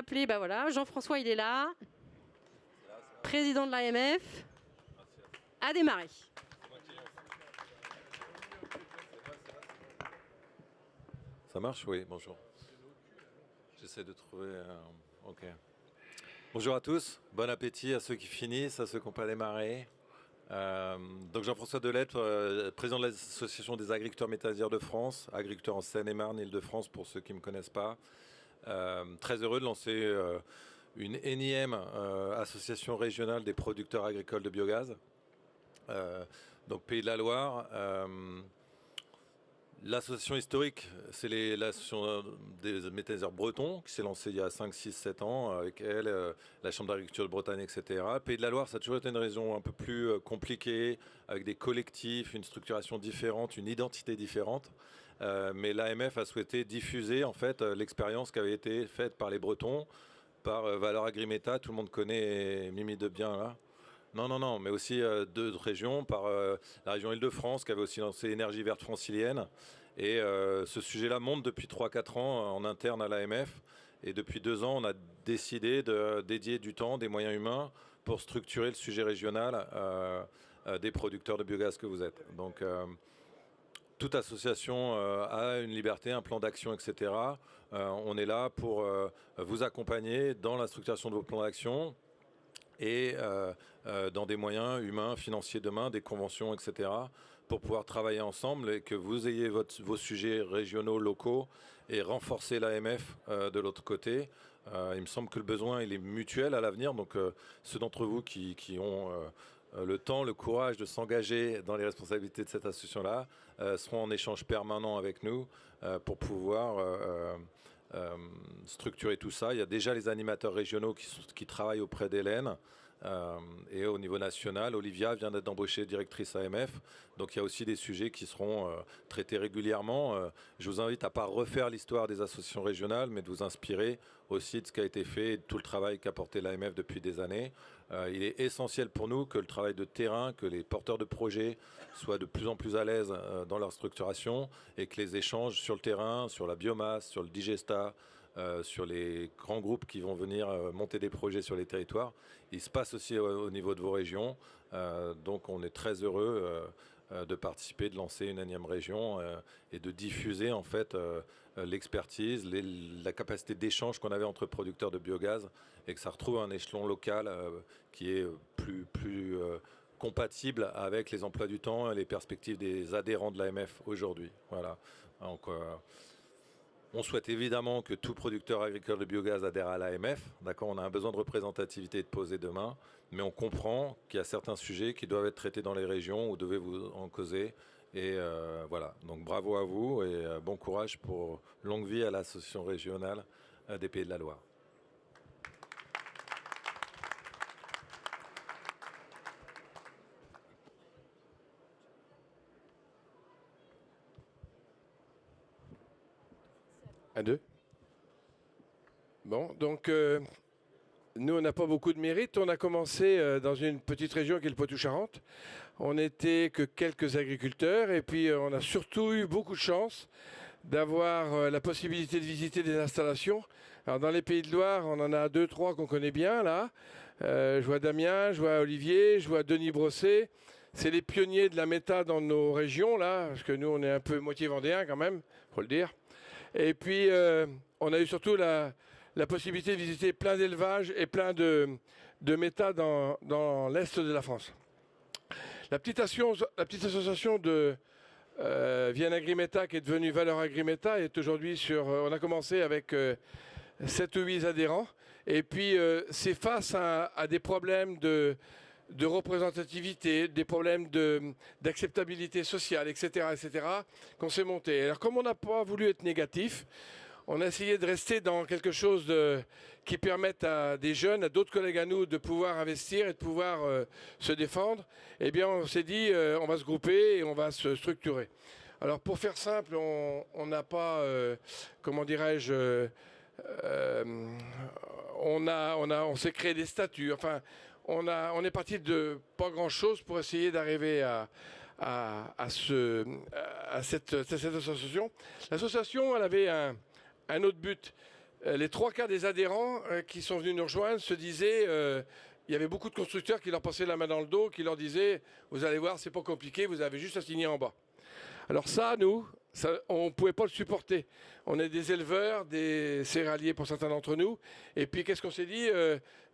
Appelé, bah voilà, Jean-François, il est là. Président de l'AMF. À démarrer. Ça marche? Oui, bonjour. J'essaie de trouver... ok. Bonjour à tous, bon appétit à ceux qui finissent, à ceux qui n'ont pas démarré. Donc Jean-François Delettre, président de l'Association des agriculteurs métallurgiens de France, agriculteur en Seine-et-Marne, Île-de-France pour ceux qui ne me connaissent pas. Très heureux de lancer une énième association régionale des producteurs agricoles de biogaz. Donc Pays de la Loire. L'association historique, c'est l'association des métallurgiens bretons qui s'est lancée il y a 5, 6, 7 ans avec elle, la Chambre d'agriculture de Bretagne, etc. Pays de la Loire, ça a toujours été une région un peu plus compliquée, avec des collectifs, une structuration différente, une identité différente. Mais l'AMF a souhaité diffuser en fait l'expérience qui avait été faite par les Bretons, par Valeur Agrimeta, tout le monde connaît Mimi Debien là. Non, mais aussi d'autres régions, par la région Île-de-France qui avait aussi lancé Énergie verte francilienne. Et ce sujet-là monte depuis 3-4 ans en interne à l'AMF. Et depuis 2 ans, on a décidé de dédier du temps, des moyens humains pour structurer le sujet régional des producteurs de biogaz que vous êtes. Donc toute association a une liberté, un plan d'action, etc. On est là pour vous accompagner dans la structuration de vos plans d'action et dans des moyens humains, financiers demain, des conventions, etc., pour pouvoir travailler ensemble et que vous ayez vos sujets régionaux, locaux, et renforcer l'AMF de l'autre côté. Il me semble que le besoin il est mutuel à l'avenir, donc ceux d'entre vous qui ont le temps, le courage de s'engager dans les responsabilités de cette association-là seront en échange permanent avec nous pour pouvoir structurer tout ça. Il y a déjà les animateurs régionaux qui travaillent auprès d'Hélène. Et au niveau national, Olivia vient d'être embauchée directrice AMF. Donc il y a aussi des sujets qui seront traités régulièrement. Je vous invite à ne pas refaire l'histoire des associations régionales, mais de vous inspirer aussi de ce qui a été fait et de tout le travail qu'a porté l'AMF depuis des années. Il est essentiel pour nous que le travail de terrain, que les porteurs de projets soient de plus en plus à l'aise dans leur structuration et que les échanges sur le terrain, sur la biomasse, sur le digesta, sur les grands groupes qui vont venir monter des projets sur les territoires. Il se passe aussi au niveau de vos régions. Donc on est très heureux de participer, de lancer une énième région et de diffuser en fait l'expertise, la capacité d'échange qu'on avait entre producteurs de biogaz et que ça retrouve un échelon local qui est plus compatible avec les emplois du temps et les perspectives des adhérents de l'AMF aujourd'hui. Voilà. Donc, on souhaite évidemment que tout producteur agricole de biogaz adhère à l'AMF. D'accord, on a un besoin de représentativité et de poser demain, mais on comprend qu'il y a certains sujets qui doivent être traités dans les régions où devez vous en causer. Et voilà, donc bravo à vous et bon courage pour longue vie à l'association régionale des Pays de la Loire. Un, deux. Bon, donc nous, on n'a pas beaucoup de mérite. On a commencé dans une petite région qui est le Poitou-Charentes. On n'était que quelques agriculteurs et puis on a surtout eu beaucoup de chance d'avoir la possibilité de visiter des installations. Alors dans les Pays de Loire, on en a 2, 3 qu'on connaît bien là. Je vois Damien, je vois Olivier, je vois Denis Brosset. C'est les pionniers de la méta dans nos régions là, parce que nous on est un peu moitié vendéens quand même, faut le dire. Et puis on a eu surtout la possibilité de visiter plein d'élevages et plein de méta dans l'est de la France. La petite association de Vienne Agrimeta qui est devenue Valeur Agrimeta est aujourd'hui sur... on a commencé avec 7 ou 8 adhérents. Et puis c'est face à des problèmes de représentativité, des problèmes d'acceptabilité sociale, etc., qu'on s'est monté. Alors comme on n'a pas voulu être négatif, on a essayé de rester dans quelque chose qui permette à des jeunes, à d'autres collègues à nous, de pouvoir investir et de pouvoir se défendre. Eh bien, on s'est dit, on va se grouper et on va se structurer. Alors, pour faire simple, on n'a pas, comment dirais-je, on s'est créé des statuts. Enfin, on est parti de pas grand-chose pour essayer d'arriver à cette association. L'association, elle avait un autre but. les 3 quarts des adhérents qui sont venus nous rejoindre se disaient, il y avait beaucoup de constructeurs qui leur passaient la main dans le dos, qui leur disaient, vous allez voir, c'est pas compliqué, vous avez juste à signer en bas. Alors ça, nous, on ne pouvait pas le supporter. On est des éleveurs, des céréaliers pour certains d'entre nous. Et puis qu'est-ce qu'on s'est dit,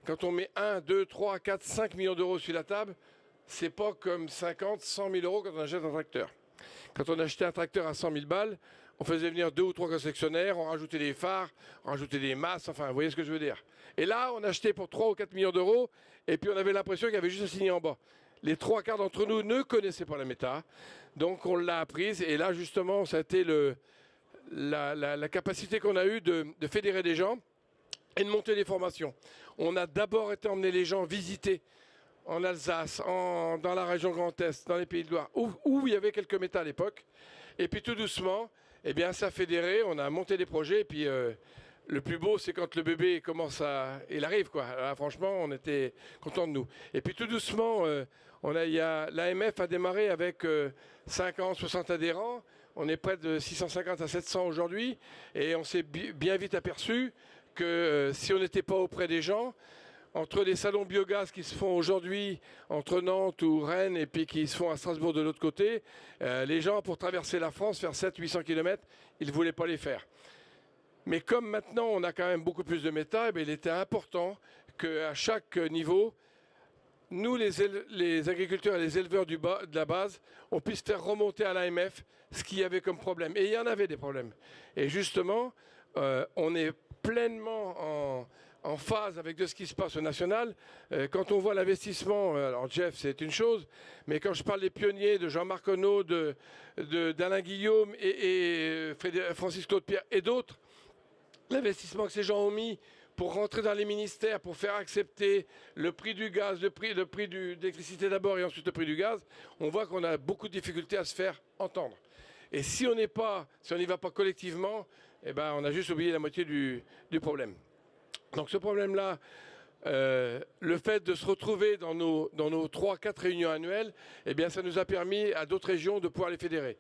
quand on met 1, 2, 3, 4, 5 millions d'euros sur la table, c'est pas comme 50, 100 000 euros quand on achète un tracteur. Quand on achetait un tracteur à 100 000 balles, on faisait venir 2 ou 3 concessionnaires, on rajoutait des phares, on rajoutait des masses, enfin, vous voyez ce que je veux dire. Et là, on achetait pour 3 ou 4 millions d'euros, et puis on avait l'impression qu'il y avait juste à signer en bas. Les 3 quarts d'entre nous ne connaissaient pas la méta, donc on l'a apprise, et là, justement, ça a été la capacité qu'on a eue de fédérer des gens et de monter des formations. On a d'abord été emmener les gens visiter en Alsace, dans la région Grand Est, dans les Pays de Loire, où il y avait quelques méta à l'époque. Et puis tout doucement, eh bien, ça a fédéré, on a monté des projets. Et puis le plus beau, c'est quand le bébé commence il arrive, quoi. Là, franchement, on était contents de nous. Et puis tout doucement, l'AMF a démarré avec 50, 60 adhérents. On est près de 650 à 700 aujourd'hui. Et on s'est bien vite aperçu que si on n'était pas auprès des gens, entre les salons biogaz qui se font aujourd'hui entre Nantes ou Rennes et puis qui se font à Strasbourg de l'autre côté, les gens, pour traverser la France, faire 700-800 km, ils ne voulaient pas les faire. Mais comme maintenant on a quand même beaucoup plus de méta, il était important qu'à chaque niveau, nous les agriculteurs et les éleveurs de la base, on puisse faire remonter à l'AMF ce qu'il y avait comme problème. Et il y en avait des problèmes. Et justement, on est pleinement en phase avec de ce qui se passe au national. Quand on voit l'investissement, alors Jeff c'est une chose, mais quand je parle des pionniers, de Jean-Marc Honneau, d'Alain Guillaume et Francis Claude Pierre et d'autres, l'investissement que ces gens ont mis pour rentrer dans les ministères, pour faire accepter le prix du gaz, le prix de l'électricité d'abord et ensuite le prix du gaz, on voit qu'on a beaucoup de difficultés à se faire entendre. Et si on n'y va pas collectivement, eh ben, on a juste oublié la moitié du problème. Donc ce problème-là, le fait de se retrouver dans nos 3-4 réunions annuelles, eh bien, ça nous a permis à d'autres régions de pouvoir les fédérer.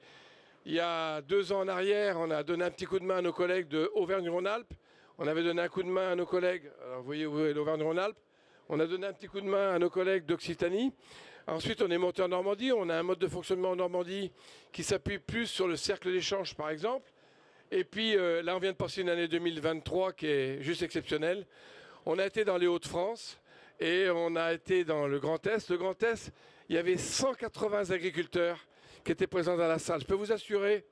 Il y a 2 ans en arrière, on a donné un petit coup de main à nos collègues de Auvergne-Rhône-Alpes. On avait donné un coup de main à nos collègues, alors vous voyez où est l'Auvergne-Rhône-Alpes. On a donné un petit coup de main à nos collègues d'Occitanie. Ensuite, on est monté en Normandie. On a un mode de fonctionnement en Normandie qui s'appuie plus sur le cercle d'échange, par exemple. Et puis là, on vient de passer une année 2023 qui est juste exceptionnelle. On a été dans les Hauts-de-France et on a été dans le Grand Est. Le Grand Est, il y avait 180 agriculteurs qui étaient présents dans la salle. Je peux vous assurer,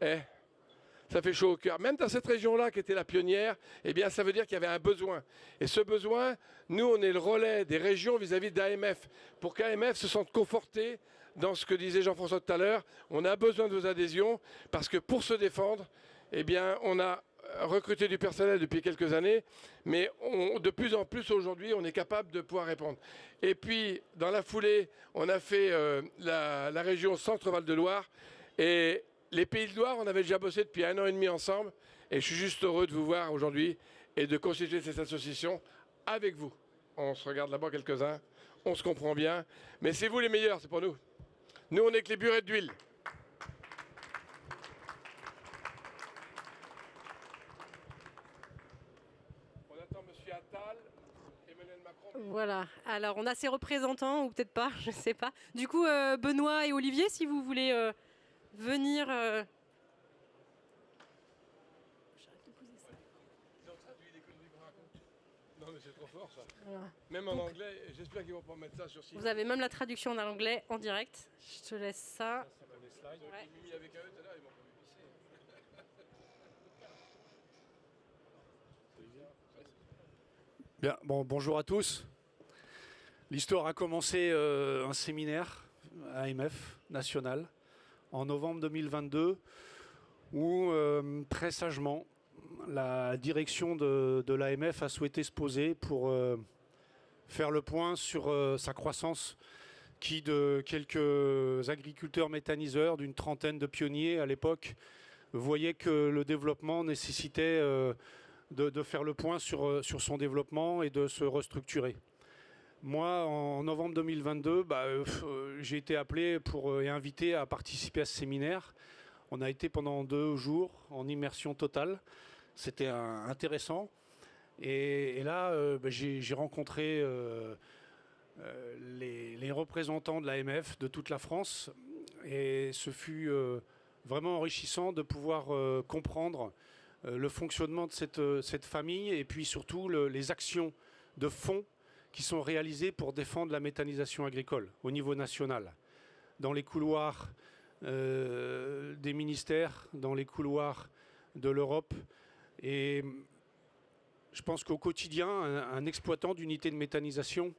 ça fait chaud au cœur. Même dans cette région-là qui était la pionnière, eh bien, ça veut dire qu'il y avait un besoin. Et ce besoin, nous, on est le relais des régions vis-à-vis d'AMF. Pour qu'AMF se sente conforté dans ce que disait Jean-François tout à l'heure, on a besoin de vos adhésions parce que pour se défendre, eh bien, on a recruté du personnel depuis quelques années, mais de plus en plus aujourd'hui, on est capable de pouvoir répondre. Et puis, dans la foulée, on a fait la région Centre-Val de Loire et les Pays de Loire, on avait déjà bossé depuis 1 an et demi ensemble et je suis juste heureux de vous voir aujourd'hui et de constituer cette association avec vous. On se regarde là-bas quelques-uns, on se comprend bien, mais c'est vous les meilleurs, c'est pour nous. Nous, on est que les burettes d'huile. Voilà, alors on a ses représentants, ou peut-être pas, je ne sais pas. Du coup, Benoît et Olivier, si vous voulez venir... Non mais c'est trop fort ça. Voilà. Même en anglais, j'espère qu'ils vont pas mettre ça sur site. Vous avez même la traduction en anglais en direct. Je te laisse ça. Ouais. Bien, bon, bonjour à tous. L'histoire a commencé un séminaire AMF national en novembre 2022 où très sagement la direction de l'AMF a souhaité se poser pour faire le point sur sa croissance qui, de quelques agriculteurs méthaniseurs, d'une trentaine de pionniers à l'époque, voyaient que le développement nécessitait de faire le point sur son développement et de se restructurer. Moi, en novembre 2022, j'ai été appelé et invité à participer à ce séminaire. On a été pendant 2 jours en immersion totale. C'était intéressant. Et là, j'ai rencontré les représentants de l'AMF de toute la France. Et ce fut vraiment enrichissant de pouvoir comprendre le fonctionnement de cette famille et puis surtout les actions de fond qui sont réalisées pour défendre la méthanisation agricole au niveau national. Dans les couloirs des ministères, dans les couloirs de l'Europe. Et je pense qu'au quotidien, un exploitant d'unité de méthanisation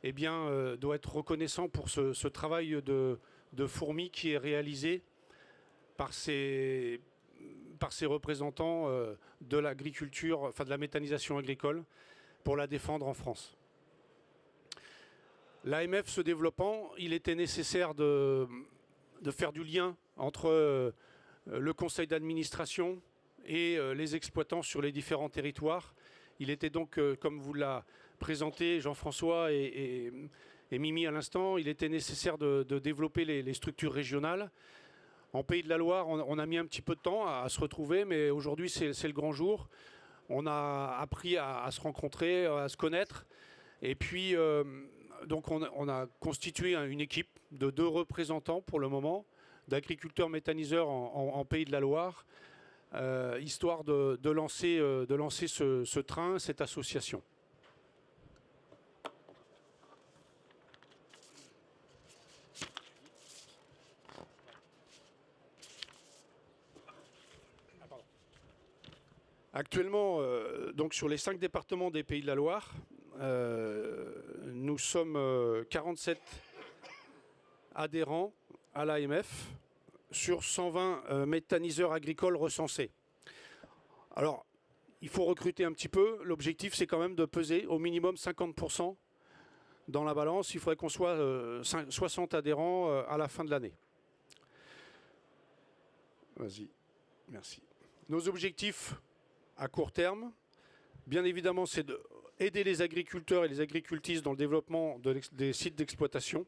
eh bien, doit être reconnaissant pour ce travail de fourmi qui est réalisé par ces représentants de l'agriculture, enfin de la méthanisation agricole, pour la défendre en France. L'AMF se développant, il était nécessaire de faire du lien entre le conseil d'administration et les exploitants sur les différents territoires. Il était donc, comme vous l'a présenté Jean-François et Mimi à l'instant, il était nécessaire de développer les structures régionales. En Pays de la Loire, on a mis un petit peu de temps à se retrouver, mais aujourd'hui c'est le grand jour. On a appris à se rencontrer, à se connaître. Et puis, donc on a constitué une équipe de 2 représentants pour le moment, d'agriculteurs méthaniseurs en Pays de la Loire, histoire de lancer ce train, cette association. Actuellement, donc sur les 5 départements des Pays de la Loire, nous sommes 47 adhérents à l'AMF sur 120 méthaniseurs agricoles recensés. Alors, il faut recruter un petit peu. L'objectif, c'est quand même de peser au minimum 50% dans la balance. Il faudrait qu'on soit 60 adhérents à la fin de l'année. Vas-y, merci. Nos objectifs à court terme, bien évidemment, c'est d'aider les agriculteurs et les agricultrices dans le développement des sites d'exploitation.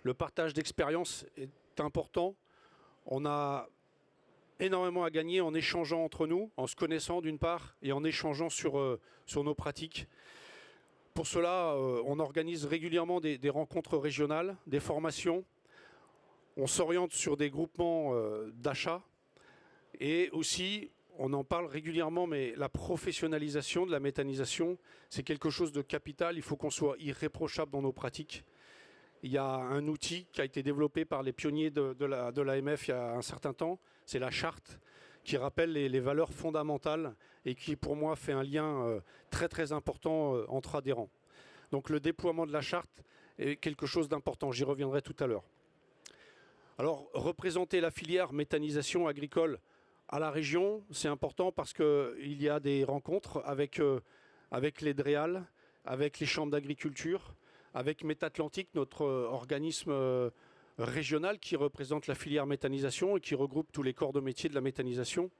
Le partage d'expérience est important. On a énormément à gagner en échangeant entre nous, en se connaissant d'une part, et en échangeant sur nos pratiques. Pour cela, on organise régulièrement des rencontres régionales, des formations. On s'oriente sur des groupements d'achat. Et aussi, on en parle régulièrement, mais la professionnalisation de la méthanisation, c'est quelque chose de capital. Il faut qu'on soit irréprochable dans nos pratiques. Il y a un outil qui a été développé par les pionniers de l'AMF il y a un certain temps, c'est la charte, qui rappelle les valeurs fondamentales et qui, pour moi, fait un lien très très important entre adhérents. Donc le déploiement de la charte est quelque chose d'important, j'y reviendrai tout à l'heure. Alors, représenter la filière méthanisation agricole à la région, c'est important parce qu'il y a des rencontres avec les DREAL, avec les chambres d'agriculture, avec Métatlantique, notre organisme régional qui représente la filière méthanisation et qui regroupe tous les corps de métier de la méthanisation.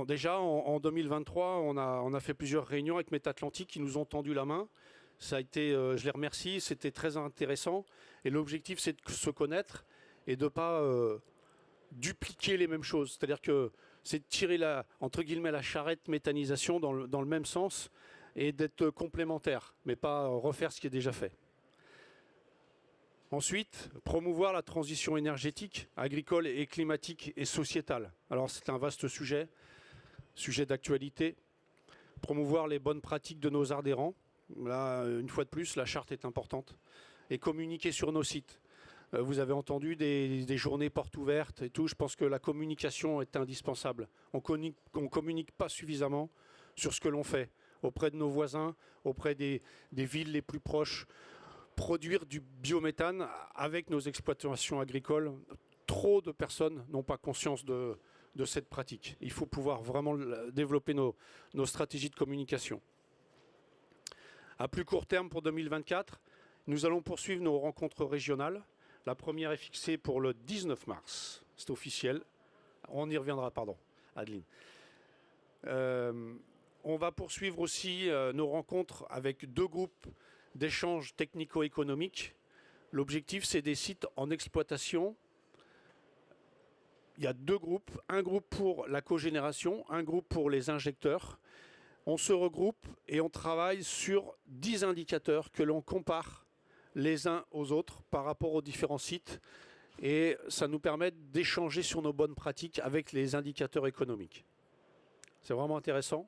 Déjà en 2023, on a fait plusieurs réunions avec Métatlantique qui nous ont tendu la main. Ça a été, je les remercie, c'était très intéressant. Et l'objectif, c'est de se connaître et de ne pas dupliquer les mêmes choses. C'est-à-dire que c'est de tirer entre guillemets, la charrette méthanisation dans le même sens et d'être complémentaire, mais pas refaire ce qui est déjà fait. Ensuite, promouvoir la transition énergétique, agricole et climatique et sociétale. Alors c'est un vaste sujet d'actualité. Promouvoir les bonnes pratiques de nos adhérents. Là, une fois de plus, la charte est importante. Et communiquer sur nos sites. Vous avez entendu des journées portes ouvertes et tout. Je pense que la communication est indispensable. On ne communique pas suffisamment sur ce que l'on fait auprès de nos voisins, auprès des villes les plus proches. Produire du biométhane avec nos exploitations agricoles. Trop de personnes n'ont pas conscience de cette pratique. Il faut pouvoir vraiment développer nos stratégies de communication. À plus court terme pour 2024, nous allons poursuivre nos rencontres régionales. La première est fixée pour le 19 mars. C'est officiel. On y reviendra, pardon, Adeline. On va poursuivre aussi nos rencontres avec 2 groupes d'échanges technico-économiques. L'objectif, c'est des sites en exploitation. il y a 2 groupes, un groupe pour la cogénération, un groupe pour les injecteurs. On se regroupe et on travaille sur 10 indicateurs que l'on compare les uns aux autres par rapport aux différents sites. Et ça nous permet d'échanger sur nos bonnes pratiques avec les indicateurs économiques. C'est vraiment intéressant.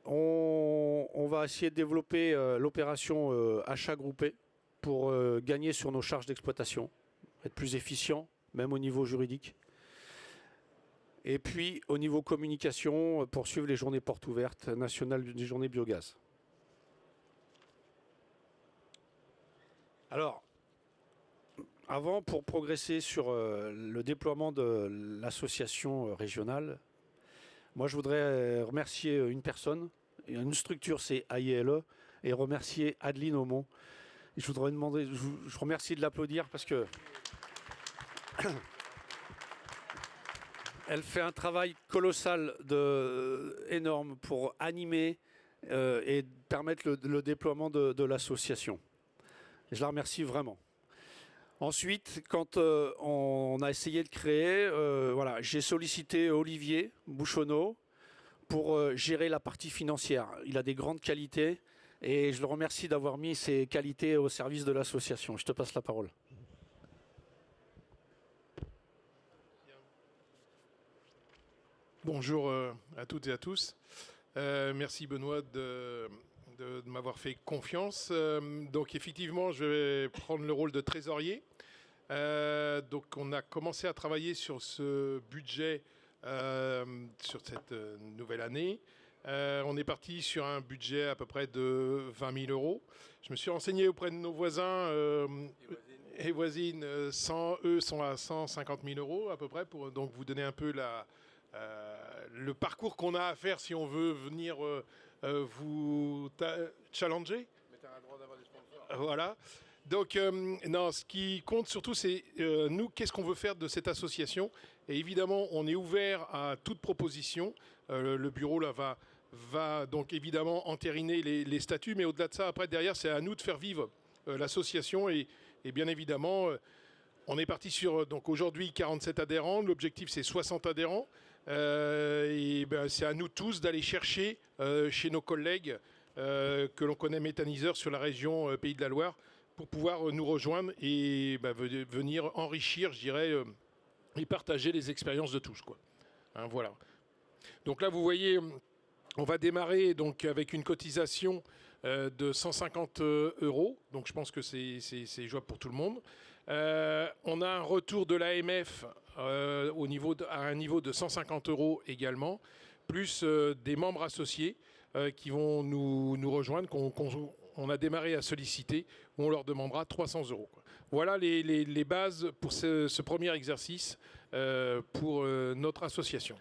On va essayer de développer l'opération achat groupé pour gagner sur nos charges d'exploitation, être plus efficient, même au niveau juridique. Et puis, au niveau communication, poursuivre les journées portes ouvertes nationales des journées biogaz. Alors, avant, pour progresser sur le déploiement de l'association régionale, moi je voudrais remercier une personne, une structure, c'est AILE, et remercier Adeline Aumont. Je voudrais demander, je remercie de l'applaudir parce que elle fait un travail colossal, énorme pour animer et permettre le déploiement de l'association. Je la remercie vraiment. Ensuite, quand on a essayé de créer, voilà, j'ai sollicité Olivier Bouchonneau pour gérer la partie financière. Il a des grandes qualités et je le remercie d'avoir mis ces qualités au service de l'association. Je te passe la parole. Bonjour à toutes et à tous. Merci Benoît de m'avoir fait confiance. Donc effectivement, je vais prendre le rôle de trésorier. Donc on a commencé à travailler sur ce budget sur cette nouvelle année. On est parti sur un budget à peu près de 20 000 euros. Je me suis renseigné auprès de nos voisins et voisines. Eux sont à 150 000 euros à peu près pour donc vous donner un peu le parcours qu'on a à faire si on veut venir vous challenger. Mais tu as un droit d'avoir des sponsors. Voilà. Donc, non, ce qui compte surtout, c'est nous, qu'est-ce qu'on veut faire de cette association. Et évidemment, on est ouvert à toute proposition. Le bureau là va donc évidemment entériner les statuts, mais au-delà de ça, après, derrière, c'est à nous de faire vivre l'association. Et bien évidemment, on est parti sur, donc aujourd'hui, 47 adhérents. L'objectif, c'est 60 adhérents. Et ben, c'est à nous tous d'aller chercher chez nos collègues que l'on connaît méthaniseurs sur la région Pays de la Loire pour pouvoir nous rejoindre et venir enrichir, je dirais, et partager les expériences de tous, quoi. Hein, voilà. Donc là, vous voyez, on va démarrer donc avec une cotisation de 150 euros. Donc je pense que c'est jouable pour tout le monde. On a un retour de l'AMF à un niveau de 150 euros également, plus des membres associés qui vont nous rejoindre, qu'on a démarré à solliciter, où on leur demandera 300 euros. Quoi. Voilà les bases pour ce premier exercice pour notre association.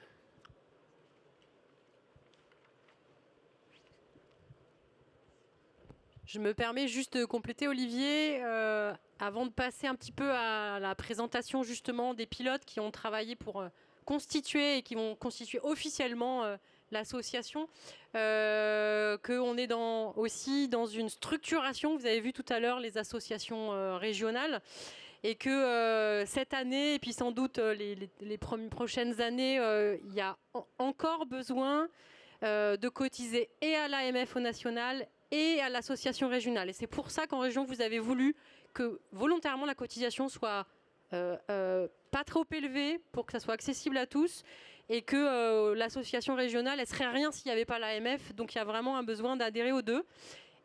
Je me permets juste de compléter, Olivier, avant de passer un petit peu à la présentation justement des pilotes qui ont travaillé pour constituer et qui vont constituer officiellement l'association, qu'on est aussi dans une structuration. Vous avez vu tout à l'heure les associations régionales. Et que cette année, et puis sans doute les prochaines années, il y a encore besoin de cotiser et à l'AMF au national et à l'association régionale. Et c'est pour ça qu'en région, vous avez voulu que volontairement la cotisation soit pas trop élevée pour que ça soit accessible à tous et que l'association régionale, elle serait rien s'il n'y avait pas l'AMF. Donc il y a vraiment un besoin d'adhérer aux deux.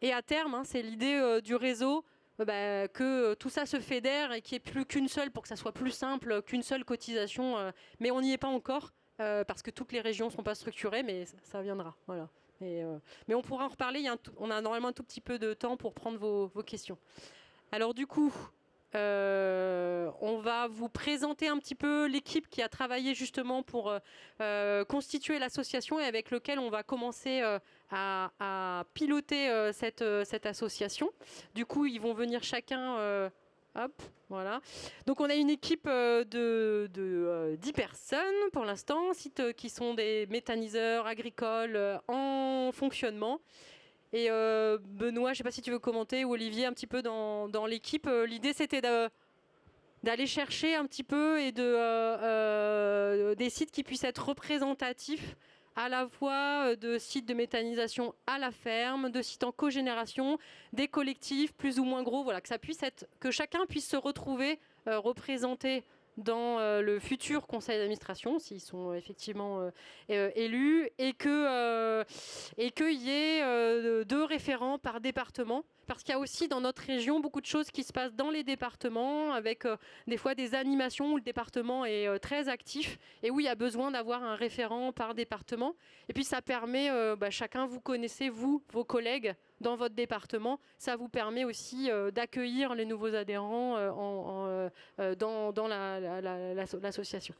Et à terme, hein, c'est l'idée du réseau, que tout ça se fédère et qu'il n'y ait plus qu'une seule pour que ça soit plus simple, qu'une seule cotisation. Mais on n'y est pas encore parce que toutes les régions ne sont pas structurées, mais ça viendra. Voilà. Mais on pourra en reparler. On a normalement un tout petit peu de temps pour prendre vos questions. Alors du coup, on va vous présenter un petit peu l'équipe qui a travaillé justement pour constituer l'association et avec lequel on va commencer à piloter cette association. Du coup, ils vont venir chacun... hop, voilà. Donc on a une équipe de 10 personnes pour l'instant, qui sont des méthaniseurs agricoles en fonctionnement. Et Benoît, je ne sais pas si tu veux commenter, ou Olivier, un petit peu dans l'équipe. L'idée, c'était d'aller chercher un petit peu et des sites qui puissent être représentatifs à la fois de sites de méthanisation à la ferme, de sites en cogénération, des collectifs plus ou moins gros, voilà, que chacun puisse se retrouver représenté dans le futur conseil d'administration, s'ils sont effectivement élus, et qu'il y ait 2 référents par département. Parce qu'il y a aussi dans notre région beaucoup de choses qui se passent dans les départements, avec des fois des animations où le département est très actif et où il y a besoin d'avoir un référent par département. Et puis ça permet, chacun, vous connaissez, vous, vos collègues dans votre département, ça vous permet aussi d'accueillir les nouveaux adhérents dans l'association.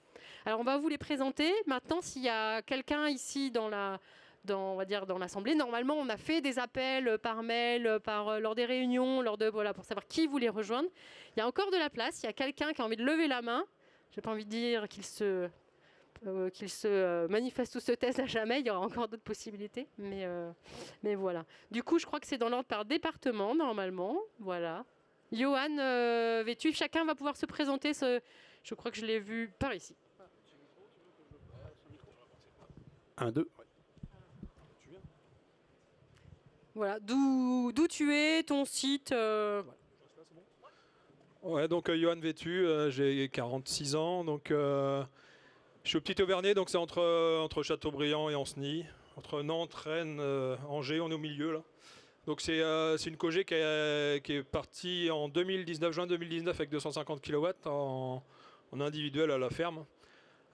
Alors on va vous les présenter. Maintenant, s'il y a quelqu'un ici dans l'Assemblée. Normalement, on a fait des appels par mail, lors des réunions, pour savoir qui voulait rejoindre. Il y a encore de la place. Il y a quelqu'un qui a envie de lever la main. Je n'ai pas envie de dire qu'il se manifeste ou se taise à jamais. Il y aura encore d'autres possibilités. Mais voilà. Du coup, je crois que c'est dans l'ordre par département, normalement. Voilà. Johan Vêtu, chacun va pouvoir se présenter. Je crois que je l'ai vu par ici. 1, 2. Voilà, d'où tu es, ton site. Ouais, donc Johan Vêtu, j'ai 46 ans, donc je suis au Petit Auvernais, donc c'est entre Châteaubriand et Ancenis, entre Nantes, Rennes, Angers, on est au milieu là. Donc c'est une COGé qui est partie en juin 2019 avec 250 kW en individuel à la ferme,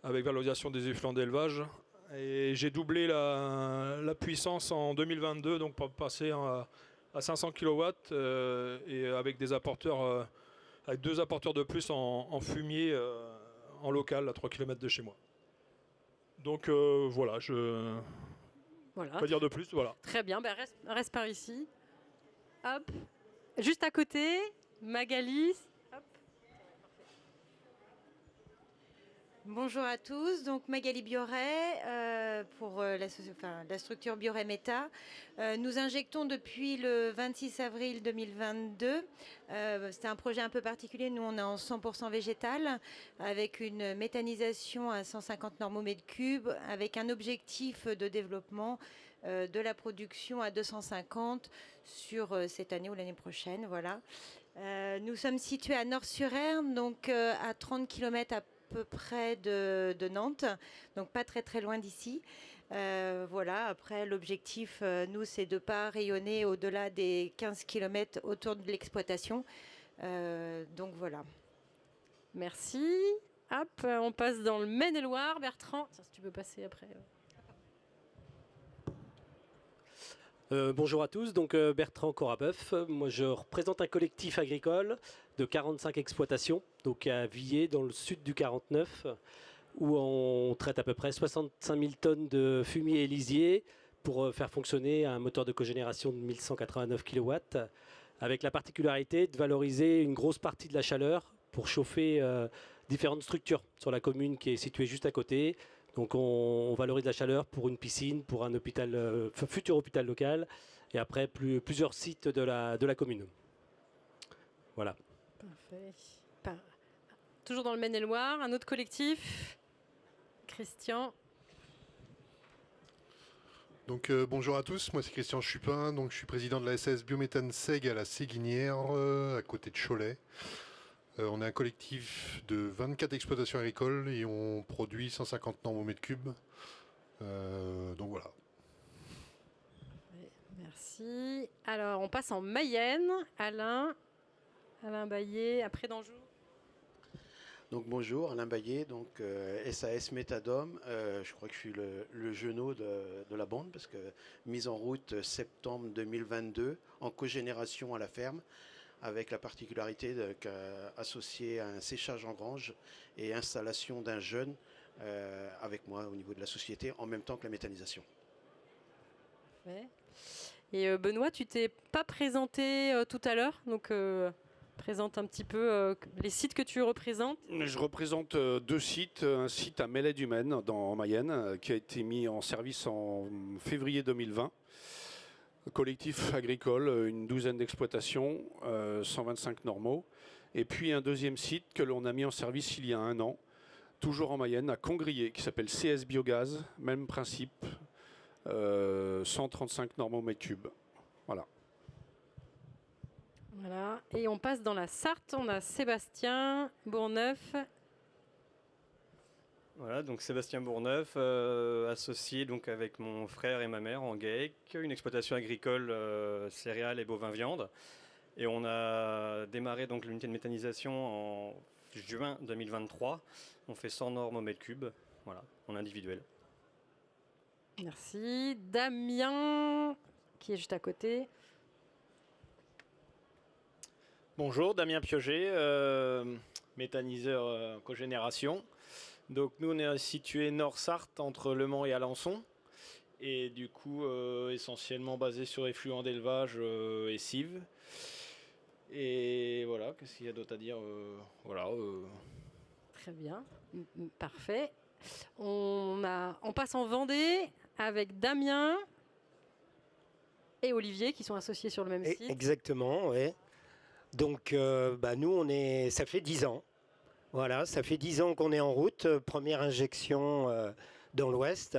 avec valorisation des effluents d'élevage. Et j'ai doublé la puissance en 2022, donc pour passer à 500 kW et avec des apporteurs, avec 2 apporteurs de plus en fumier en local à 3 km de chez moi. Donc voilà, Voilà. Pas dire de plus, voilà. Très bien, reste par ici. Hop. Juste à côté, Magali. Hop. Bonjour à tous, donc Magali Bioret pour la structure Bioret Méta. Nous injectons depuis le 26 avril 2022. C'était un projet un peu particulier. Nous, on est en 100% végétal avec une méthanisation à 150 normomètres cubes avec un objectif de développement de la production à 250 sur cette année ou l'année prochaine. Voilà. Nous sommes situés à Nord-sur-Erne, donc à 30 km à peu près de Nantes, donc pas très très loin d'ici. Voilà, après l'objectif, nous, c'est de ne pas rayonner au-delà des 15 km autour de l'exploitation. Donc voilà. Merci. Hop, on passe dans le Maine-et-Loire. Bertrand, si tu peux passer après. Bonjour à tous, donc Bertrand Corabeuf. Moi je représente un collectif agricole de 45 exploitations, donc à Villers dans le sud du 49, où on traite à peu près 65 000 tonnes de fumier et lisier pour faire fonctionner un moteur de cogénération de 1189 kW, avec la particularité de valoriser une grosse partie de la chaleur pour chauffer différentes structures sur la commune qui est située juste à côté. Donc on valorise la chaleur pour une piscine, pour un futur hôpital local, et après plusieurs sites de la commune. Voilà. Parfait. Toujours dans le Maine-et-Loire, un autre collectif. Christian. Donc bonjour à tous, moi c'est Christian Chupin, donc je suis président de la SS Biométhane Seg à la Séguinière, à côté de Cholet. On est un collectif de 24 exploitations agricoles et on produit 150 normomètres cubes. Donc voilà. Merci. Alors, on passe en Mayenne. Alain Baillet, après d'Anjou. Donc bonjour, Alain Baillet, donc SAS Méthadome. Je crois que je suis le genou de la bande parce que mise en route septembre 2022 en cogénération à la ferme, avec la particularité associée à un séchage en grange et installation d'un jeune avec moi au niveau de la société en même temps que la méthanisation. Ouais. Et Benoît, tu t'es pas présenté tout à l'heure, donc présente un petit peu les sites que tu représentes. Je représente 2 sites, un site à Melay-du-Maine en Mayenne qui a été mis en service en février 2020. Collectif agricole, une douzaine d'exploitations, 125 normaux. Et puis un deuxième site que l'on a mis en service il y a 1 an, toujours en Mayenne, à Congrier, qui s'appelle CS Biogaz, même principe, 135 normaux mètres cubes. Voilà. Voilà. Et on passe dans la Sarthe, on a Sébastien Bourneuf. Voilà, donc Sébastien Bourneuf, associé donc avec mon frère et ma mère en GAEC, une exploitation agricole céréales et bovins viande. Et on a démarré donc l'unité de méthanisation en juin 2023. On fait 100 normes au mètre cube, voilà, en individuel. Merci. Damien, qui est juste à côté. Bonjour, Damien Pioget, méthaniseur cogénération. Donc nous on est situé Nord-Sarthe entre Le Mans et Alençon. Et du coup essentiellement basé sur effluents d'élevage et cives. Et voilà, qu'est-ce qu'il y a d'autre à dire voilà, Très bien, parfait. On passe en Vendée avec Damien et Olivier qui sont associés sur le même site. Exactement, oui. Donc nous, ça fait 10 ans. Voilà, ça fait 10 ans qu'on est en route. Première injection dans l'Ouest.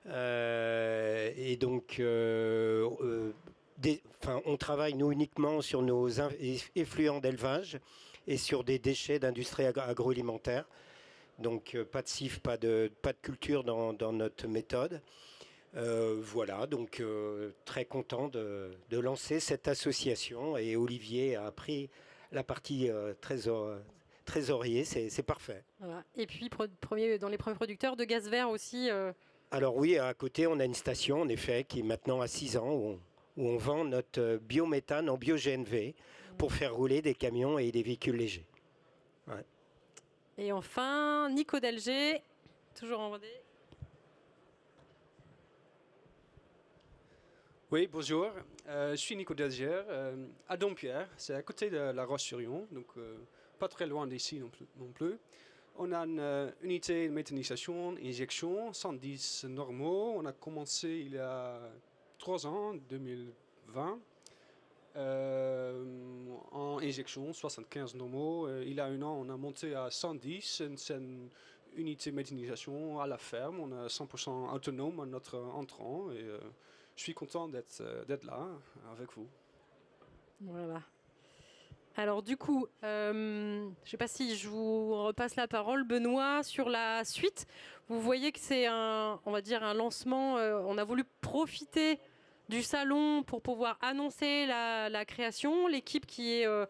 Et donc, on travaille, nous, uniquement sur nos effluents d'élevage et sur des déchets d'industrie agroalimentaire. Donc, pas de CIF, pas de culture dans notre méthode. Voilà, donc très content de lancer cette association. Et Olivier a pris la partie trésorier, c'est parfait. Voilà. Et puis, dans les premiers producteurs de gaz vert aussi. Alors oui, à côté, on a une station, en effet, qui est maintenant à 6 ans, où on vend notre biométhane en bio-GNV pour faire rouler des camions et des véhicules légers. Ouais. Et enfin, Nico Delger, toujours en Vendée. Oui, bonjour. Je suis Nico Delger, à Dompierre, c'est à côté de La Roche-sur-Yon, donc pas très loin d'ici non plus. On a une unité de méthanisation, injection, 110 normaux. On a commencé il y a 3 ans, 2020, en injection, 75 normaux. Il y a 1 an, on a monté à 110. C'est une unité de méthanisation à la ferme. On est 100% autonome à notre entrant. Et je suis content d'être là avec vous. Voilà. Alors du coup, je ne sais pas si je vous repasse la parole, Benoît, sur la suite. Vous voyez que c'est on va dire un lancement. On a voulu profiter du salon pour pouvoir annoncer la création. L'équipe qui a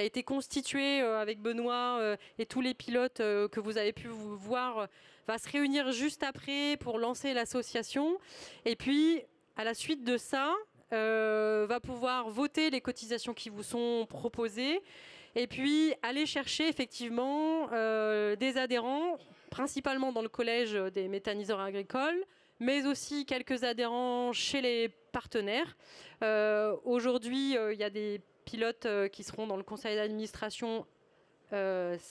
été constituée avec Benoît et tous les pilotes que vous avez pu voir va se réunir juste après pour lancer l'association. Et puis, à la suite de ça, va pouvoir voter les cotisations qui vous sont proposées et puis aller chercher effectivement des adhérents, principalement dans le collège des méthaniseurs agricoles, mais aussi quelques adhérents chez les partenaires. Aujourd'hui, il y a des pilotes qui seront dans le conseil d'administration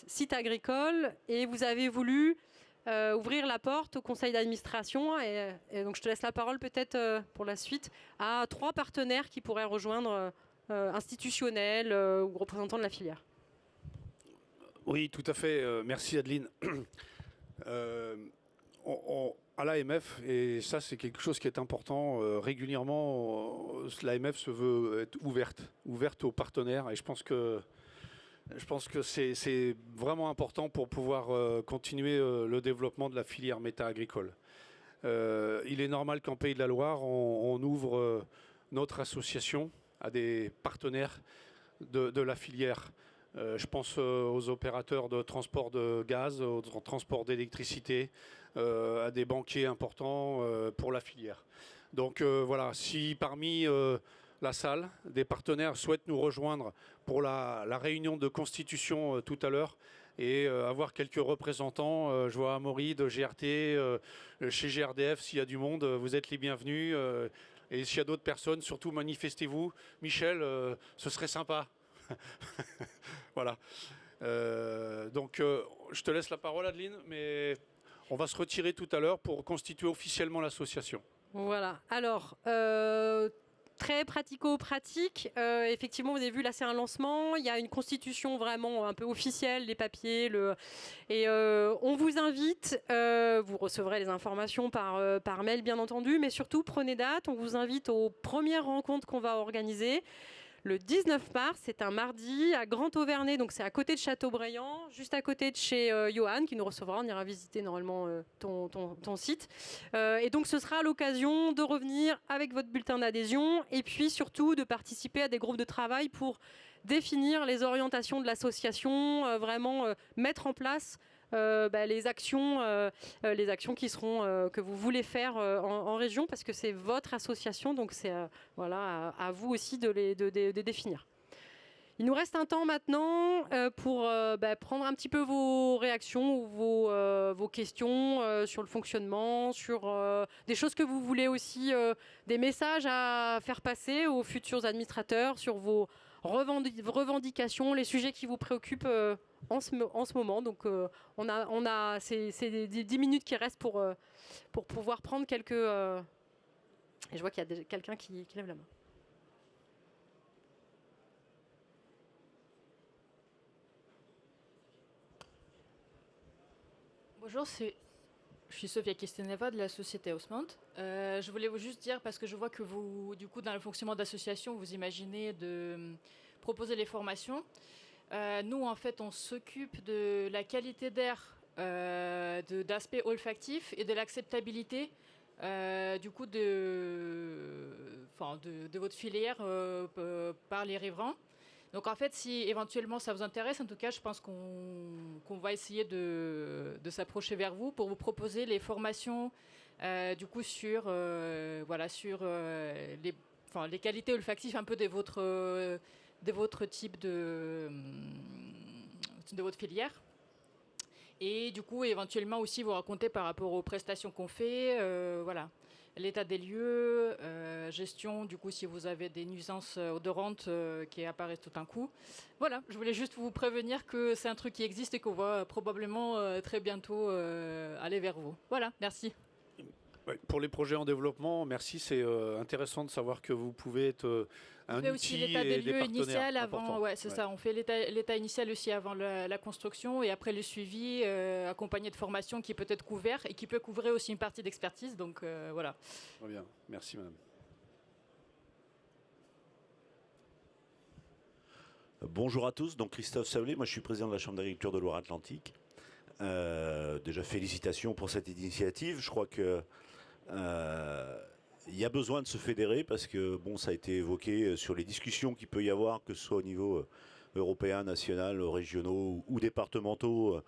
site agricole et vous avez voulu ouvrir la porte au conseil d'administration et donc je te laisse la parole peut-être pour la suite à 3 partenaires qui pourraient rejoindre institutionnels ou représentants de la filière. Oui, tout à fait. Merci Adeline. À l'AMF, et ça c'est quelque chose qui est important, régulièrement l'AMF se veut être ouverte aux partenaires et je pense que c'est vraiment important pour pouvoir continuer le développement de la filière méta-agricole. Il est normal qu'en Pays de la Loire, on ouvre notre association à des partenaires de la filière. Je pense aux opérateurs de transport de gaz, au transport d'électricité, à des banquiers importants pour la filière. Donc voilà, si parmi la salle, des partenaires souhaitent nous rejoindre pour la réunion de constitution tout à l'heure et avoir quelques représentants. Je vois Amaury de GRT, chez GRDF, s'il y a du monde, vous êtes les bienvenus. Et s'il y a d'autres personnes, surtout manifestez-vous. Michel, ce serait sympa. Voilà. Donc je te laisse la parole Adeline, mais on va se retirer tout à l'heure pour constituer officiellement l'association. Voilà. Alors, très pratico-pratique. Effectivement, vous avez vu, là, c'est un lancement. Il y a une constitution vraiment un peu officielle, les papiers. Et on vous invite, vous recevrez les informations par mail, bien entendu, mais surtout, prenez date. On vous invite aux premières rencontres qu'on va organiser. Le 19 mars, c'est un mardi à Grand Auvernay, donc c'est à côté de Châteaubriand, juste à côté de chez Johan, qui nous recevra. On ira visiter normalement ton site. Et donc ce sera l'occasion de revenir avec votre bulletin d'adhésion et puis surtout de participer à des groupes de travail pour définir les orientations de l'association, vraiment mettre en place les actions qui seront que vous voulez faire en région, parce que c'est votre association, donc c'est voilà, à vous aussi de les définir. Il nous reste un temps maintenant pour prendre un petit peu vos réactions ou vos questions sur le fonctionnement, sur des choses que vous voulez aussi, des messages à faire passer aux futurs administrateurs sur vos revendications, les sujets qui vous préoccupent en ce moment. Donc c'est 10 minutes qui restent pour pouvoir prendre quelques... Et je vois qu'il y a déjà quelqu'un qui lève la main. Bonjour, je suis Sofia Kisteneva de la société Osmond. Je voulais vous juste dire, parce que je vois que vous, du coup, dans le fonctionnement d'association, vous imaginez de proposer les formations. Nous, en fait, on s'occupe de la qualité d'air, d'aspects olfactifs et de l'acceptabilité du coup de votre filière par les riverains. Donc en fait, si éventuellement ça vous intéresse, en tout cas, je pense qu'on va essayer de s'approcher vers vous pour vous proposer les formations du coup sur les qualités olfactives un peu de votre type de votre filière. Et du coup, éventuellement aussi vous raconter par rapport aux prestations qu'on fait, l'état des lieux, gestion, du coup, si vous avez des nuisances odorantes qui apparaissent tout d'un coup. Voilà, je voulais juste vous prévenir que c'est un truc qui existe et qu'on va probablement très bientôt aller vers vous. Voilà, merci. Ouais, pour les projets en développement, merci. C'est intéressant de savoir que vous pouvez être un outil aussi l'état des lieux initial avant, ça. On fait l'état initial aussi avant la construction et après le suivi accompagné de formation qui peut être couvert et qui peut couvrir aussi une partie d'expertise. Donc voilà. Très bien, merci madame. Bonjour à tous, donc Christophe Sablé, moi je suis président de la Chambre d'agriculture de Loire-Atlantique. Déjà félicitations pour cette initiative. Je crois que il y a besoin de se fédérer parce que bon, ça a été évoqué sur les discussions qu'il peut y avoir, que ce soit au niveau européen, national, régionaux ou départementaux,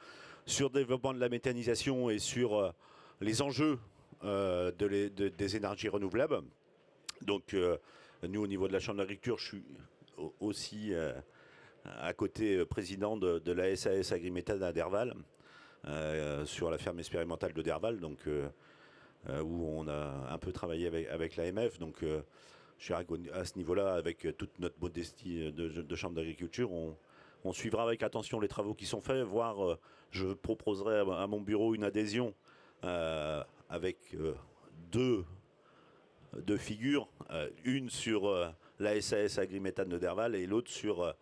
sur le développement de la méthanisation et sur les enjeux des énergies renouvelables. Donc nous, au niveau de la Chambre d'agriculture, je suis aussi à côté président de la SAS Agriméthane à Derval, sur la ferme expérimentale de Derval, donc où on a un peu travaillé avec l'AMF. Donc je suis à ce niveau-là, avec toute notre modestie de Chambre d'agriculture, on suivra avec attention les travaux qui sont faits, voire je proposerai à mon bureau une adhésion avec deux figures, une sur la SAS Agriméthane de Derval et l'autre sur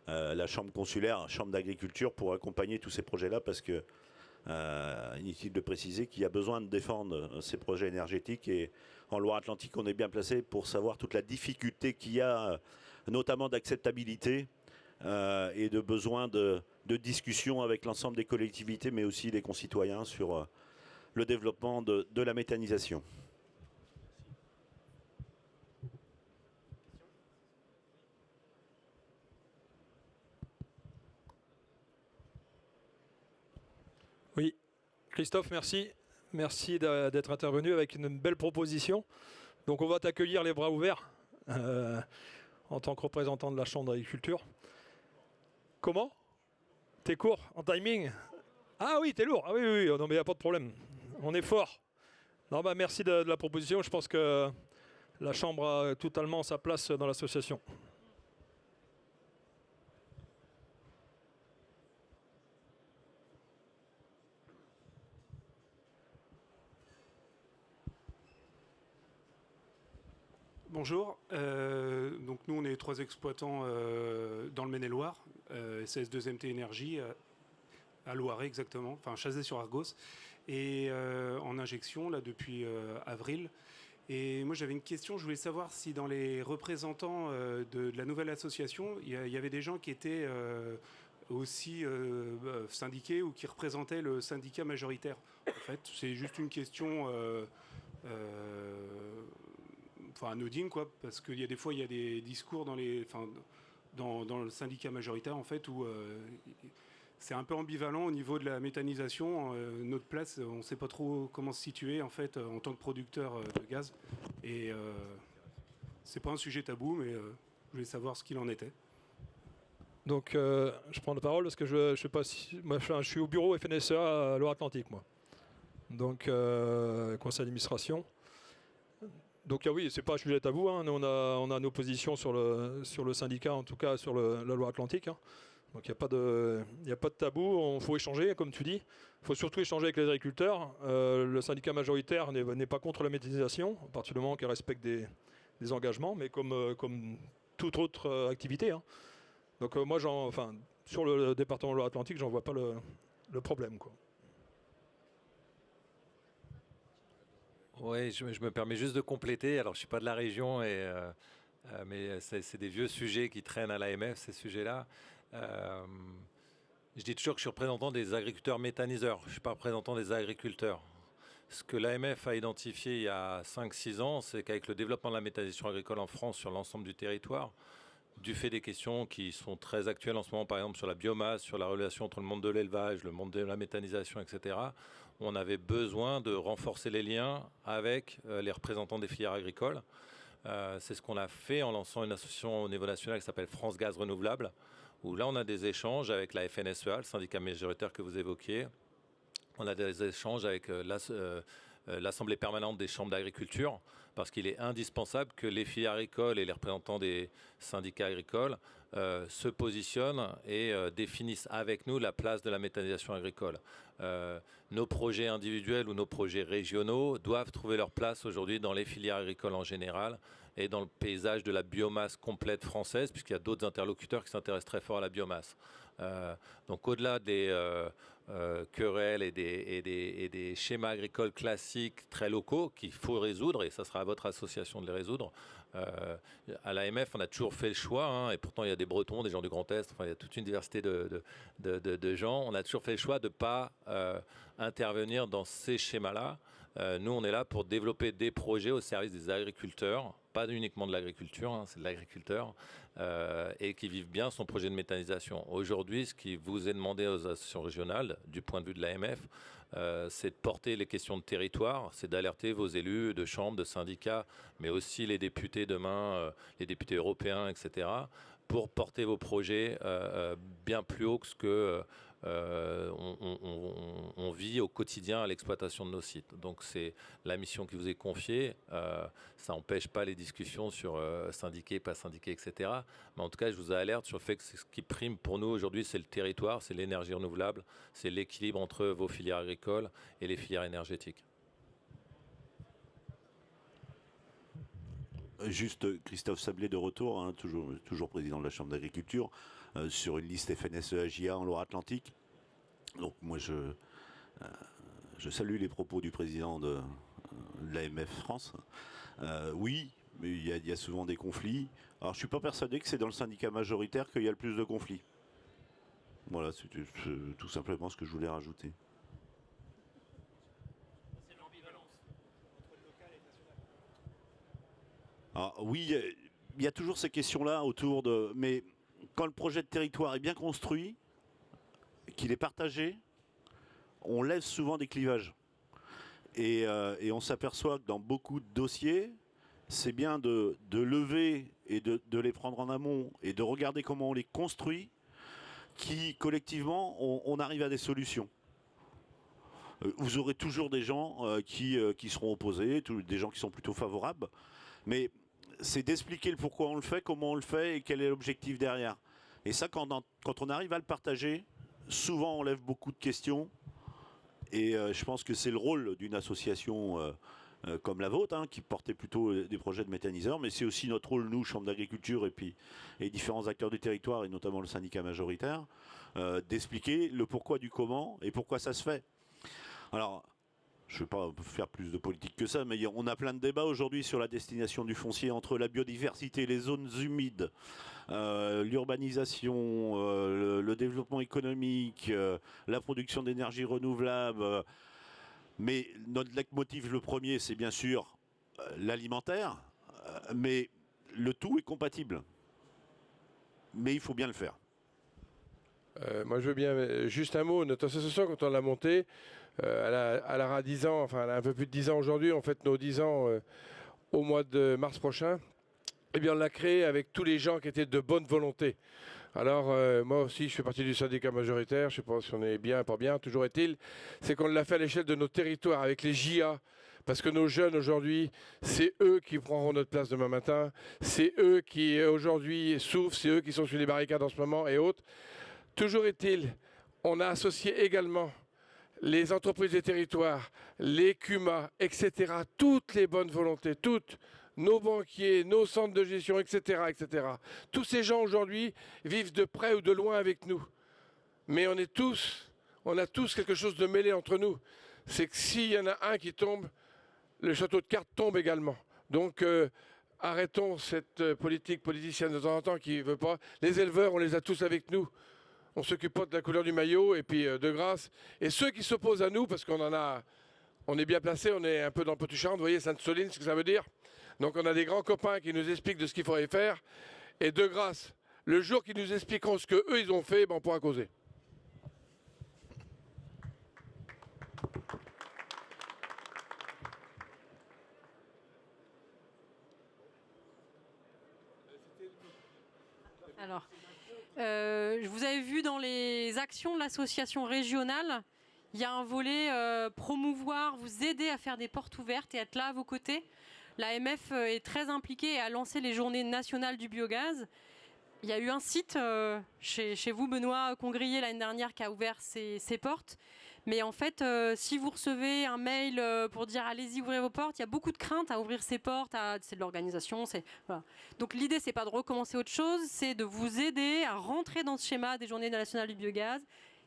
la chambre consulaire, chambre d'agriculture, pour accompagner tous ces projets-là, parce que inutile de préciser qu'il y a besoin de défendre ces projets énergétiques, et en Loire-Atlantique on est bien placé pour savoir toute la difficulté qu'il y a, notamment d'acceptabilité et de besoin de discussion avec l'ensemble des collectivités, mais aussi des concitoyens sur le développement de la méthanisation. Oui, Christophe, merci. Merci d'être intervenu avec une belle proposition. Donc on va t'accueillir les bras ouverts en tant que représentant de la Chambre d'agriculture. Comment? T'es court en timing? Ah oui, t'es lourd. Ah oui, non mais il n'y a pas de problème. On est fort. Non, bah, merci de la proposition. Je pense que la Chambre a totalement sa place dans l'association. Bonjour. Donc nous, on est 3 exploitants dans le Maine-et-Loire, SS2MT Énergie, à Loiret exactement, enfin Chazé-sur-Argos, et en injection là depuis avril. Et moi j'avais une question, je voulais savoir si dans les représentants de la nouvelle association, il y avait des gens qui étaient aussi syndiqués ou qui représentaient le syndicat majoritaire. En fait, c'est juste une question anodine, quoi, parce qu'il y a des fois il y a des discours dans le syndicat majoritaire en fait où c'est un peu ambivalent au niveau de la méthanisation. Notre place, on ne sait pas trop comment se situer en fait en tant que producteur de gaz. Et c'est pas un sujet tabou, mais je voulais savoir ce qu'il en était. Donc je prends la parole parce que je sais pas si moi, je suis au bureau FNSEA à Loire-Atlantique, moi. Donc conseil d'administration. Donc oui, c'est pas un sujet tabou, hein. Nous, on a nos positions sur le syndicat, en tout cas sur la Loire-Atlantique, hein. Donc il n'y a pas de tabou, il faut échanger, comme tu dis. Il faut surtout échanger avec les agriculteurs. Le syndicat majoritaire n'est pas contre la méthanisation, à partir du moment qu'elle respecte des engagements, mais comme toute autre activité, hein. Donc moi, sur le département de Loire-Atlantique, j'en vois pas le problème, quoi. Oui, je me permets juste de compléter. Alors, je ne suis pas de la région, mais c'est des vieux sujets qui traînent à l'AMF, ces sujets-là. Je dis toujours que je suis représentant des agriculteurs méthaniseurs. Je ne suis pas représentant des agriculteurs. Ce que l'AMF a identifié il y a 5-6 ans, c'est qu'avec le développement de la méthanisation agricole en France sur l'ensemble du territoire, du fait des questions qui sont très actuelles en ce moment, par exemple sur la biomasse, sur la relation entre le monde de l'élevage, le monde de la méthanisation, etc., on avait besoin de renforcer les liens avec les représentants des filières agricoles. C'est ce qu'on a fait en lançant une association au niveau national qui s'appelle France Gaz Renouvelable, où là on a des échanges avec la FNSEA, le syndicat majoritaire que vous évoquiez. On a des échanges avec l'Assemblée permanente des chambres d'agriculture, parce qu'il est indispensable que les filières agricoles et les représentants des syndicats agricoles se positionnent et définissent avec nous la place de la méthanisation agricole. Nos projets individuels ou nos projets régionaux doivent trouver leur place aujourd'hui dans les filières agricoles en général et dans le paysage de la biomasse complète française, puisqu'il y a d'autres interlocuteurs qui s'intéressent très fort à la biomasse. Donc au-delà des querelles et des schémas agricoles classiques très locaux qu'il faut résoudre, et ça sera à votre association de les résoudre, à l'AMF on a toujours fait le choix, hein, et pourtant il y a des Bretons, des gens du Grand Est, enfin il y a toute une diversité de gens, on a toujours fait le choix de ne pas intervenir dans ces schémas-là. Nous on est là pour développer des projets au service des agriculteurs, pas uniquement de l'agriculture, hein, c'est de l'agriculteur, et qui vivent bien son projet de méthanisation. Aujourd'hui, ce qui vous est demandé aux associations régionales, du point de vue de l'AMF, c'est de porter les questions de territoire, c'est d'alerter vos élus de chambres, de syndicats, mais aussi les députés demain, les députés européens, etc., pour porter vos projets bien plus haut que ce que on vit au quotidien à l'exploitation de nos sites. Donc c'est la mission qui vous est confiée. Ça n'empêche pas les discussions sur syndiqués, pas syndiqués, etc. Mais en tout cas, je vous alerte sur le fait que ce qui prime pour nous aujourd'hui, c'est le territoire, c'est l'énergie renouvelable, c'est l'équilibre entre vos filières agricoles et les filières énergétiques. Juste Christophe Sablé de retour, hein, toujours président de la Chambre d'agriculture, sur une liste FNSEA-JA en Loire-Atlantique. Donc moi je salue les propos du président de l'AMF France. Oui, mais il y a souvent des conflits. Alors je ne suis pas persuadé que c'est dans le syndicat majoritaire qu'il y a le plus de conflits. Voilà, c'est tout simplement ce que je voulais rajouter. Alors, oui, il y a toujours ces questions-là autour de... Mais quand le projet de territoire est bien construit, qu'il est partagé, on lève souvent des clivages. Et on s'aperçoit que dans beaucoup de dossiers, c'est bien de lever et de les prendre en amont et de regarder comment on les construit, qui collectivement, on arrive à des solutions. Vous aurez toujours des gens qui seront opposés, des gens qui sont plutôt favorables, mais c'est d'expliquer le pourquoi on le fait, comment on le fait et quel est l'objectif derrière. Et ça, quand on arrive à le partager, souvent on lève beaucoup de questions et je pense que c'est le rôle d'une association comme la vôtre, qui portait plutôt des projets de méthaniseurs, mais c'est aussi notre rôle, nous, Chambre d'agriculture et différents acteurs du territoire, et notamment le syndicat majoritaire, d'expliquer le pourquoi du comment et pourquoi ça se fait. Alors, je ne vais pas faire plus de politique que ça, mais on a plein de débats aujourd'hui sur la destination du foncier entre la biodiversité, les zones humides, l'urbanisation, le développement économique, la production d'énergie renouvelable. Mais notre leitmotiv, le premier, c'est bien sûr l'alimentaire, mais le tout est compatible. Mais il faut bien le faire. Moi, je veux bien, juste un mot, notre association, quand on l'a montée, elle aura 10 ans, enfin elle a un peu plus de 10 ans aujourd'hui, on fête nos 10 ans au mois de mars prochain. Eh bien, on l'a créée avec tous les gens qui étaient de bonne volonté. Alors, moi aussi, je fais partie du syndicat majoritaire, je ne sais pas si on est bien, pas bien, toujours est-il, c'est qu'on l'a fait à l'échelle de nos territoires, avec les JA, parce que nos jeunes aujourd'hui, c'est eux qui prendront notre place demain matin, c'est eux qui aujourd'hui souffrent, c'est eux qui sont sur les barricades en ce moment et autres. Toujours est-il, on a associé également les entreprises des territoires, les CUMA, etc., toutes les bonnes volontés, toutes, nos banquiers, nos centres de gestion, etc., etc. Tous ces gens aujourd'hui vivent de près ou de loin avec nous. Mais on a tous quelque chose de mêlé entre nous. C'est que s'il y en a un qui tombe, le château de cartes tombe également. Donc arrêtons cette politique politicienne de temps en temps qui ne veut pas. Les éleveurs, on les a tous avec nous. On ne s'occupe pas de la couleur du maillot et puis de grâce. Et ceux qui s'opposent à nous, parce on est bien placé, on est un peu dans le Poitou-Charentes, vous voyez Sainte-Soline, ce que ça veut dire. Donc on a des grands copains qui nous expliquent de ce qu'il faudrait faire. Et de grâce, le jour qu'ils nous expliqueront ce qu'eux ils ont fait, on pourra causer. Alors, vous avez vu dans les actions de l'association régionale, il y a un volet promouvoir, vous aider à faire des portes ouvertes et être là à vos côtés. L'AMF est très impliquée et a lancé les journées nationales du biogaz. Il y a eu un site chez vous, Benoît Congrier, l'année dernière, qui a ouvert ses portes. Mais en fait, si vous recevez un mail pour dire allez-y, ouvrez vos portes, il y a beaucoup de crainte à ouvrir ses portes, c'est de l'organisation. Voilà. Donc l'idée, c'est pas de recommencer autre chose, c'est de vous aider à rentrer dans ce schéma des journées nationales du biogaz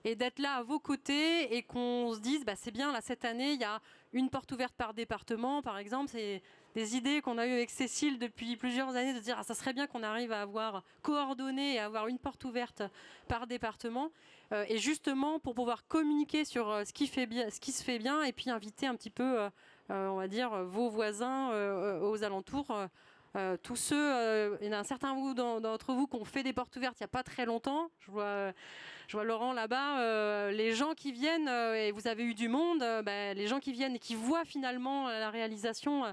et d'être là à vos côtés et qu'on se dise, c'est bien, là, cette année, il y a une porte ouverte par département, par exemple. C'est des idées qu'on a eues avec Cécile depuis plusieurs années, de dire ça serait bien qu'on arrive à avoir coordonné et à avoir une porte ouverte par département. Et justement, pour pouvoir communiquer sur ce qui se fait bien et puis inviter un petit peu, on va dire, vos voisins aux alentours. Tous ceux, il y en a un certain nombre d'entre vous qui ont fait des portes ouvertes il n'y a pas très longtemps. Je vois Laurent là-bas. Les gens qui viennent, et vous avez eu du monde, les gens qui viennent et qui voient finalement la réalisation,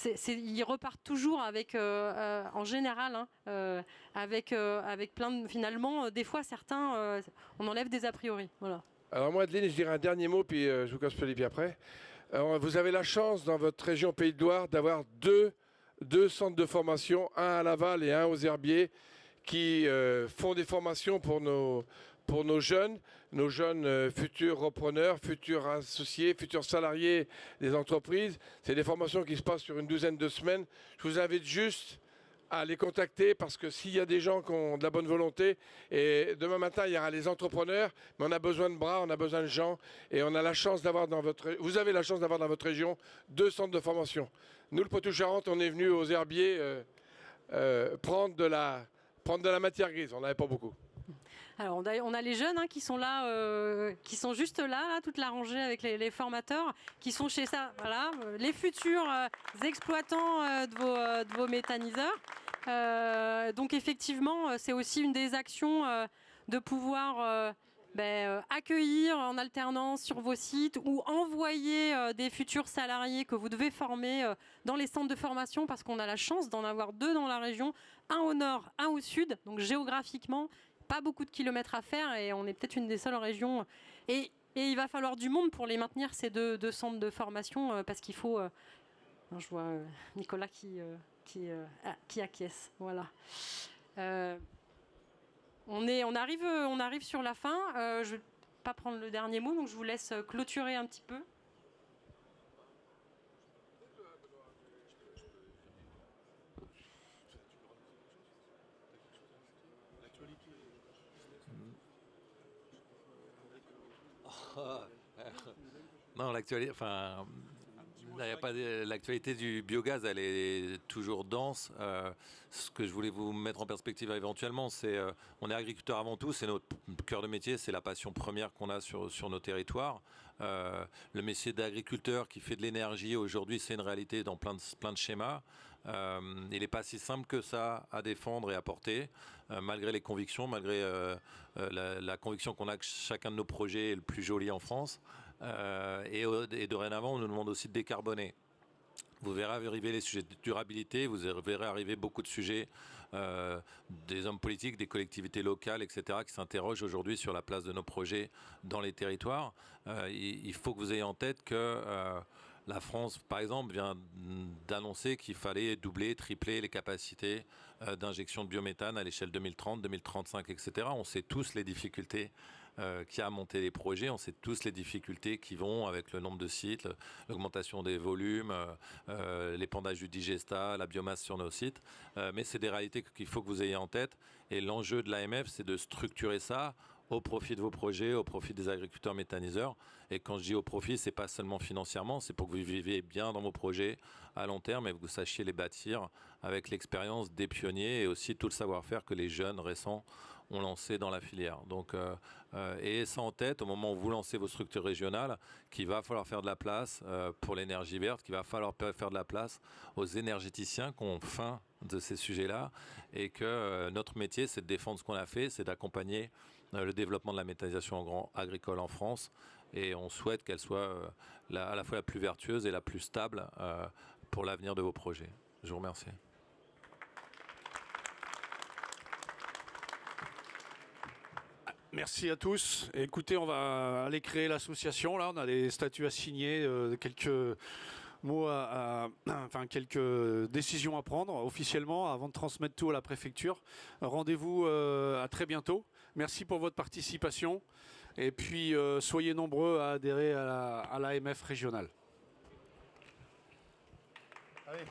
ils repartent toujours avec, en général, avec plein de, finalement, des fois certains, on enlève des a priori. Voilà. Alors moi, Adeline, je dirais un dernier mot, puis je vous casse le pied après. Vous avez la chance dans votre région Pays de Loire d'avoir deux centres de formation, un à Laval et un aux Herbiers, qui font des formations pour nos jeunes futurs repreneurs, futurs associés, futurs salariés des entreprises. C'est des formations qui se passent sur une douzaine de semaines. Je vous invite juste à les contacter parce que s'il y a des gens qui ont de la bonne volonté, et demain matin il y aura les entrepreneurs, mais on a besoin de bras, on a besoin de gens, et on a la chance d'avoir vous avez la chance d'avoir dans votre région 2 centres de formation. Nous, le Poitou-Charentes, on est venu aux Herbiers prendre de la matière grise. On n'avait pas beaucoup. Alors, on a les jeunes qui sont là, qui sont juste là, toute la rangée avec les formateurs, qui sont chez ça, voilà, les futurs exploitants de vos méthaniseurs. Donc, effectivement, c'est aussi une des actions de pouvoir accueillir en alternance sur vos sites ou envoyer des futurs salariés que vous devez former dans les centres de formation, parce qu'on a la chance d'en avoir 2 dans la région, un au nord, un au sud, donc géographiquement, pas beaucoup de kilomètres à faire et on est peut-être une des seules régions. Et il va falloir du monde pour les maintenir, ces deux centres de formation, parce qu'il faut... je vois Nicolas qui acquiesce. Voilà. On arrive sur la fin. Je ne vais pas prendre le dernier mot, donc je vous laisse clôturer un petit peu. Non, l'actualité, enfin, l'actualité du biogaz, elle est toujours dense. Ce que je voulais vous mettre en perspective éventuellement, c'est on est agriculteur avant tout, c'est notre cœur de métier, c'est la passion première qu'on a sur nos territoires. Le métier d'agriculteur qui fait de l'énergie aujourd'hui, c'est une réalité dans plein de schémas. Il n'est pas si simple que ça à défendre et à porter, malgré les convictions, malgré la conviction qu'on a que chacun de nos projets est le plus joli en France. Et dorénavant, on nous demande aussi de décarboner. Vous verrez arriver les sujets de durabilité, vous verrez arriver beaucoup de sujets des hommes politiques, des collectivités locales, etc., qui s'interrogent aujourd'hui sur la place de nos projets dans les territoires. Il faut que vous ayez en tête que la France, par exemple, vient d'annoncer qu'il fallait doubler, tripler les capacités d'injection de biométhane à l'échelle 2030, 2035, etc. On sait tous les difficultés qui a monté les projets. On sait tous les difficultés qui vont avec le nombre de sites, l'augmentation des volumes, l'épandage du digestat, la biomasse sur nos sites. Mais c'est des réalités qu'il faut que vous ayez en tête. Et l'enjeu de l'AMF, c'est de structurer ça au profit de vos projets, au profit des agriculteurs méthaniseurs. Et quand je dis au profit, c'est pas seulement financièrement, c'est pour que vous viviez bien dans vos projets à long terme et que vous sachiez les bâtir avec l'expérience des pionniers et aussi tout le savoir-faire que les jeunes récents ont lancé dans la filière. Donc, et ça en tête au moment où vous lancez vos structures régionales, qu'il va falloir faire de la place pour l'énergie verte, qu'il va falloir faire de la place aux énergéticiens qui ont faim de ces sujets-là, et que notre métier, c'est de défendre ce qu'on a fait, c'est d'accompagner le développement de la méthanisation agricole en France, et on souhaite qu'elle soit à la fois la plus vertueuse et la plus stable pour l'avenir de vos projets. Je vous remercie. Merci à tous. Écoutez, on va aller créer l'association. Là, on a des statuts à signer, quelques mots enfin quelques décisions à prendre officiellement avant de transmettre tout à la préfecture. Rendez-vous à très bientôt. Merci pour votre participation. Et puis, soyez nombreux à adhérer à l'AMF régionale. Allez.